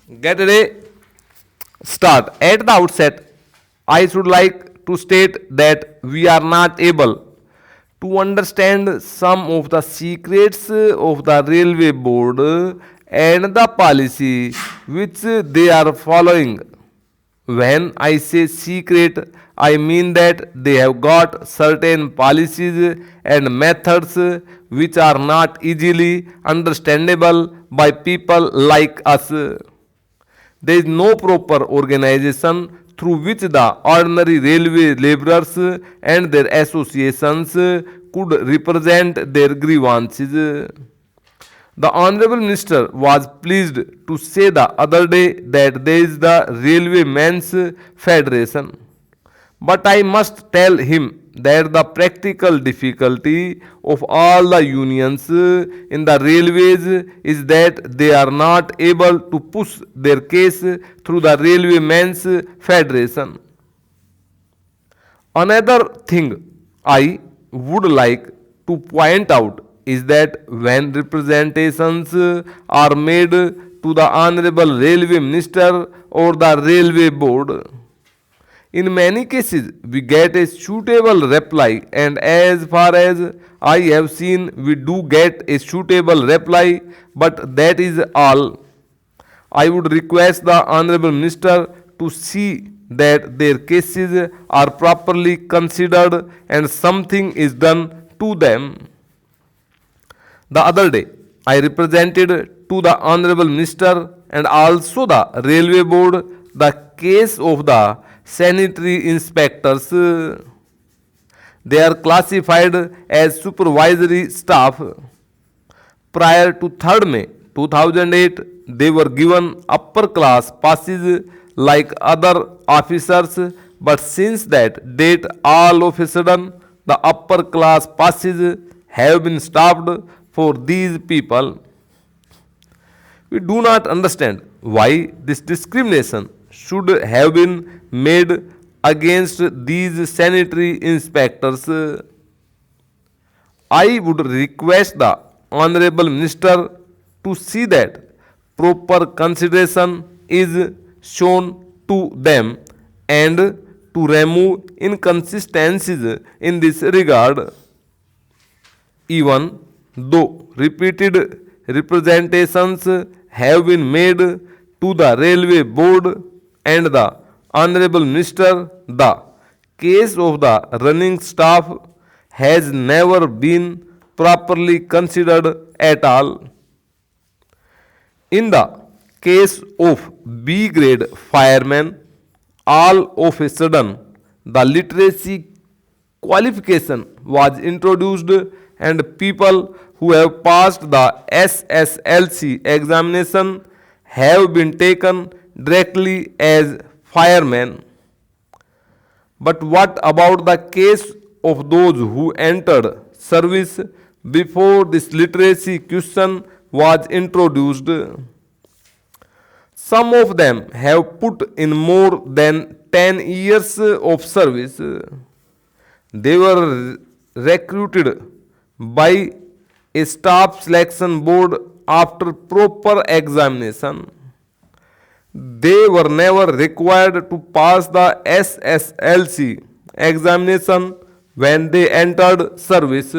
Get ready. Start. At the outset, I should like to state that we are not able to understand some of the secrets of the railway board and the policy which they are following. When I say secret, I mean that they have got certain policies and methods which are not easily understandable by people like us. There is no proper organization through which the ordinary railway labourers and their associations could represent their grievances. The Honourable Minister was pleased to say the other day that there is the Railwaymen's Federation. But I must tell him that the practical difficulty of all the unions in the railways is that they are not able to push their case through the Railwaymen's Federation. Another thing I would like to point out is that when representations are made to the Honorable Railway Minister or the Railway Board, in many cases we get a suitable reply, and as far as I have seen, we do get a suitable reply, but that is all. I would request the Honorable Minister to see that their cases are properly considered and something is done to them. The other day, I represented to the Honorable Minister and also the Railway Board the case of the sanitary inspectors. They are classified as supervisory staff. Prior to 3rd May 2008, they were given upper class passes like other officers, but since that date, all of a sudden, the upper class passes have been stopped for these people. We do not understand why this discrimination should have been made against these sanitary inspectors. I would request the Honorable Minister to see that proper consideration is shown to them and to remove inconsistencies in this regard. Even though repeated representations have been made to the Railway Board and the Honorable Minister, the case of the running staff has never been properly considered at all. In the case of B grade firemen, all of a sudden the literacy qualification was introduced and people who have passed the SSLC examination have been taken directly as firemen. But what about the case of those who entered service before this literacy question was introduced? Some of them have put in more than 10 years of service. They were recruited by a staff selection board after proper examination. They were never required to pass the SSLC examination when they entered service.